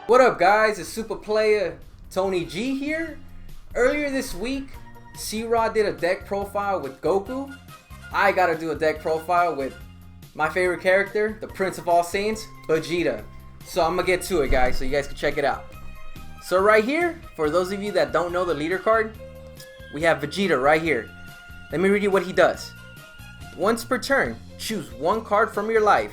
What up guys, it's Supah player Tony G here. Earlier this week, C-Rod did a deck profile with Goku. I gotta do a deck profile with my favorite character, the Prince of all Saiyans, Vegeta. So I'm gonna get to it guys, so you guys can check it out. So right here, for those of you that don't know the leader card, we have Vegeta right here. Let me read you what he does. Once per turn, choose one card from your life.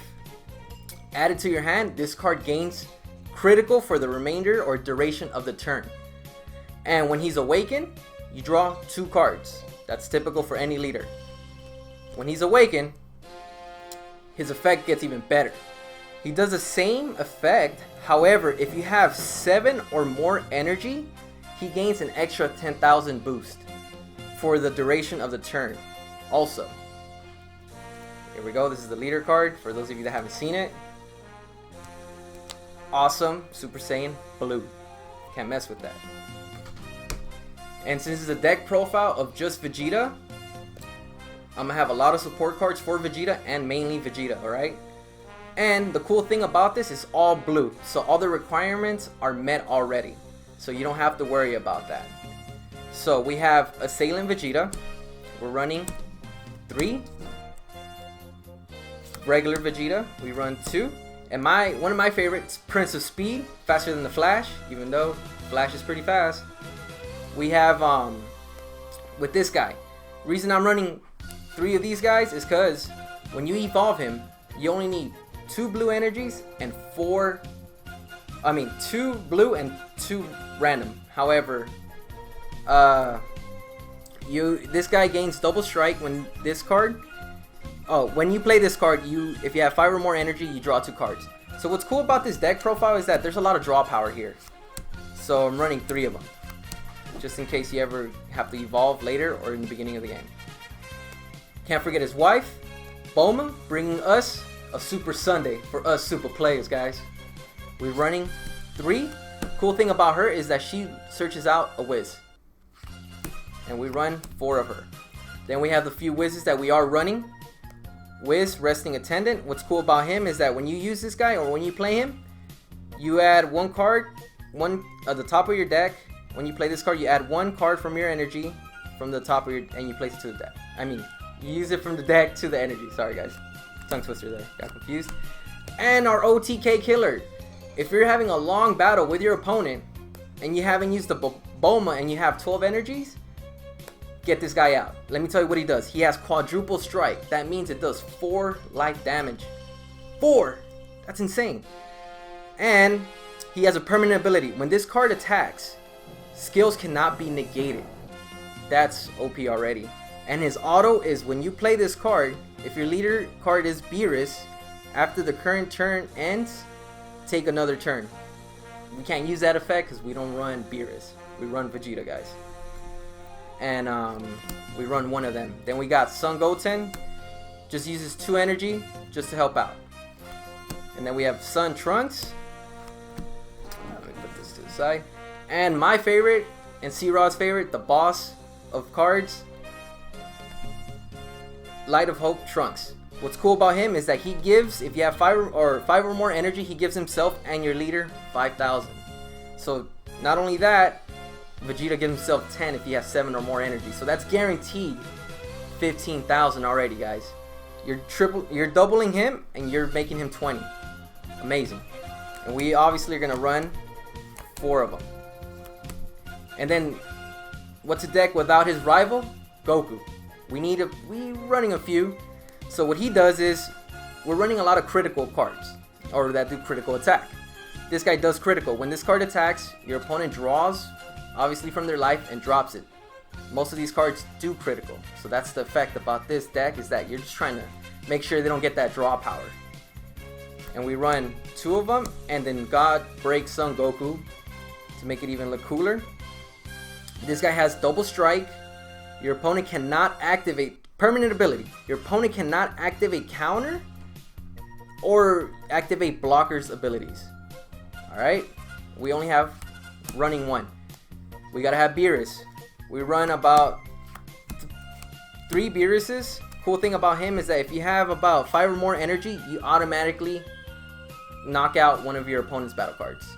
Add it to your hand. This card gains critical for the remainder or duration of the turn. And when he's awakened, you draw 2 cards. That's typical for any leader. When he's awakened, his effect gets even better. He does the same effect, however, if you have 7 or more energy, he gains an extra 10,000 boost for the duration of the turn. Also, here we go, this is the leader card for those of you that haven't seen it. Awesome Super Saiyan Blue. Can't mess with that. And since it's a deck profile of just Vegeta, I'm gonna have a lot of support cards for Vegeta and mainly Vegeta, alright? And the cool thing about this is all blue, so all the requirements are met already, so you don't have to worry about that. So we have Assailant Vegeta. We're running 3. Regular Vegeta, we run 2. And one of my favorites, Prince of Speed, faster than the Flash, even though Flash is pretty fast. We have with this guy. Reason I'm running 3 of these guys is because when you evolve him, you only need 2 blue energies and 2 blue and 2 random. However, this guy gains double strike when this card. Oh, when you play this card, if you have 5 or more energy, you draw 2 cards. So what's cool about this deck profile is that there's a lot of draw power here. So I'm running 3 of them, just in case you ever have to evolve later or in the beginning of the game. Can't forget his wife, Blume, bringing us a Super Sunday for us Supah players, guys. We're running 3. Cool thing about her is that she searches out a Whis, and we run 4 of her. Then we have the few Whizzes that we are running. Whis resting Attendant. What's cool about him is that when you use this guy or when you play him, you add 1 card, at the top of your deck. When you play this card, you add 1 card from your energy from the top of and you place it to the deck. You use it from the deck to the energy. Sorry guys, tongue twister there, got confused. And our OTK killer. If you're having a long battle with your opponent and you haven't used the Boma and you have 12 energies, get this guy out. Let me tell you what he does. He has quadruple strike. That means it does 4 life damage. 4! That's insane. And he has a permanent ability. When this card attacks, skills cannot be negated. That's OP already. And his auto is when you play this card, if your leader card is Beerus, after the current turn ends, take another turn. We can't use that effect because we don't run Beerus. We run Vegeta, guys. And we run 1 of them. Then we got Son Goten, just uses 2 energy just to help out. And then we have Son Trunks. Let me put this to the side. And my favorite, and C-Rod's favorite, the boss of cards, Light of Hope Trunks. What's cool about him is that he gives, if you have 5 or more energy, he gives himself and your leader 5,000. So not only that, Vegeta gives himself 10 if he has 7 or more energy. So that's guaranteed 15,000 already, guys. You're doubling him and you're making him 20. Amazing. And we obviously are gonna run 4 of them. And then what's a deck without his rival? Goku. We running a few. So what he does is we're running a lot of critical cards, or that do critical attack. This guy does critical. When this card attacks, your opponent draws obviously from their life and drops it. Most of these cards do critical, so that's the effect about this deck, is that you're just trying to make sure they don't get that draw power. And we run 2 of them, and then Break Son Goku to make it even look cooler. This guy has double strike. Your opponent cannot activate permanent ability. Your opponent cannot activate counter or activate blockers abilities. Alright, we only have running 1. We gotta have Beerus. We run about 3 Beeruses. Cool thing about him is that if you have about 5 or more energy, you automatically knock out one of your opponent's battle cards.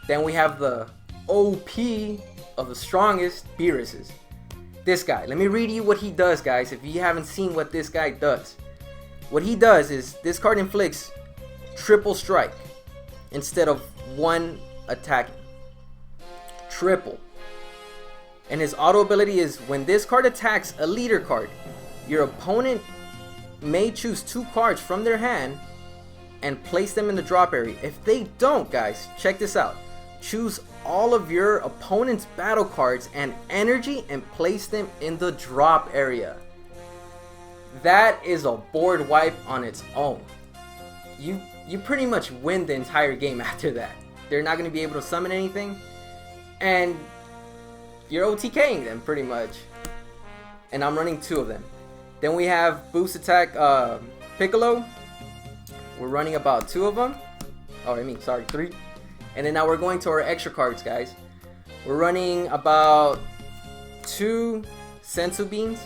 Then we have the OP of the strongest Beeruses. This guy. Let me read you what he does, guys, if you haven't seen what this guy does. What he does is this card inflicts triple strike instead of one attacking. Triple. And his auto ability is when this card attacks a leader card, your opponent may choose 2 cards from their hand and place them in the drop area. If they don't, guys, check this out. Choose all of your opponent's battle cards and energy and place them in the drop area. That is a board wipe on its own. You pretty much win the entire game after that. They're not going to be able to summon anything, and you're OTKing them pretty much. And I'm running 2 of them. Then we have boost attack Piccolo. We're running about 2 of them. Oh, I mean, sorry, 3. And then now we're going to our extra cards, guys. We're running about 2 Senzu Beans.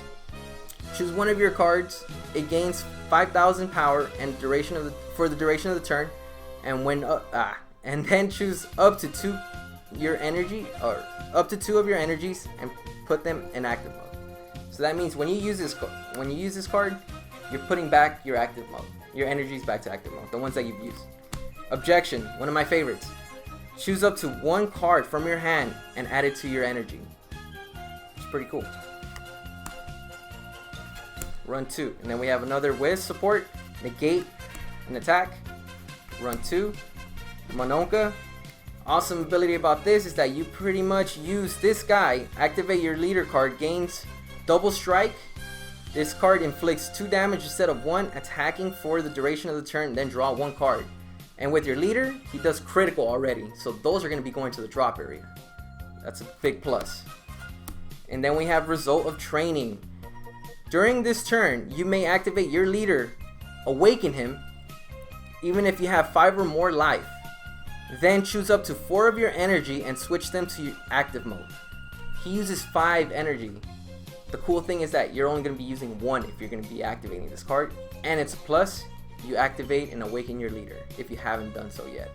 Choose one of your cards. It gains 5,000 power and for the duration of the turn. And and then choose up to 2 your energy, or up to 2 of your energies, and put them in active mode. So that means when you use this card, you're putting back your active mode, your energies back to active mode, the ones that you've used. Objection, one of my favorites. Choose up to 1 card from your hand and add it to your energy. It's pretty cool. Run 2, and then we have another Whis support, negate an attack. Run 2, Monaka. Awesome ability about this is that you pretty much use this guy, activate your leader card, gains double strike. This card inflicts 2 damage instead of 1, attacking for the duration of the turn, then draw 1 card. And with your leader, he does critical already, so those are going to be going to the drop area. That's a big plus. And then we have result of training. During this turn, you may activate your leader, awaken him, even if you have 5 or more life. Then choose up to 4 of your energy and switch them to active mode. He uses 5 energy. The cool thing is that you're only going to be using 1 if you're going to be activating this card. And it's a plus, you activate and awaken your leader if you haven't done so yet.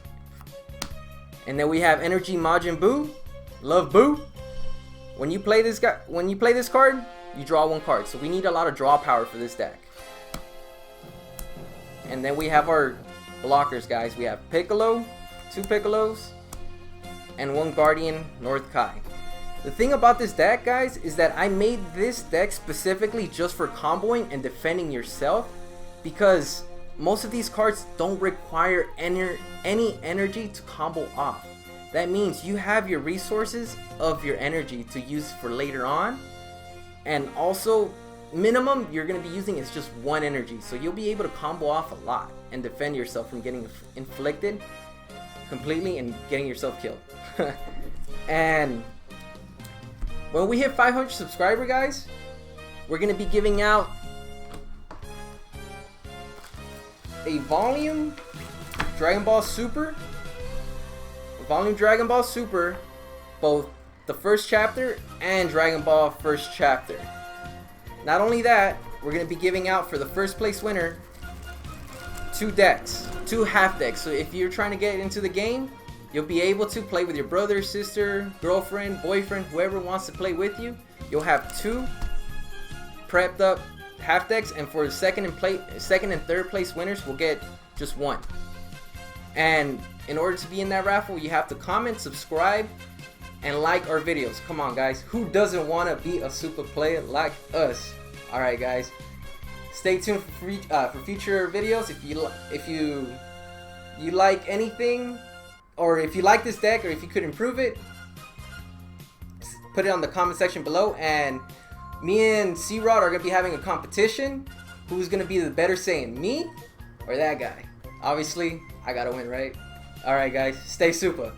And then we have Energy Majin Buu. Love Buu. When you play this card, you draw 1 card. So we need a lot of draw power for this deck. And then we have our blockers, guys. We have Piccolo, 2 Piccolos, and 1 Guardian North Kai. The thing about this deck, guys, is that I made this deck specifically just for comboing and defending yourself, because most of these cards don't require any energy to combo off. That means you have your resources of your energy to use for later on, and also minimum you're going to be using is just 1 energy, so you'll be able to combo off a lot and defend yourself from getting inflicted completely and getting yourself killed. And when we hit 500 subscribers, guys, we're going to be giving out a Volume Dragon Ball Super, both the first chapter and Dragon Ball first chapter. Not only that, we're going to be giving out for the first place winner 2 decks, 2 half decks. So if you're trying to get into the game, you'll be able to play with your brother, sister, girlfriend, boyfriend, whoever wants to play with you. You'll have 2 prepped up half decks, and for the second and third place winners, we'll get just 1. And in order to be in that raffle, you have to comment, subscribe, and like our videos. Come on, guys, who doesn't want to be a Supah player like us? All right, guys, stay tuned for future videos. If you like anything, or if you like this deck, or if you could improve it, put it on the comment section below. And me and C-Rod are gonna be having a competition. Who's gonna be the better Saiyan, me or that guy? Obviously, I gotta win, right? All right, guys, stay Supah.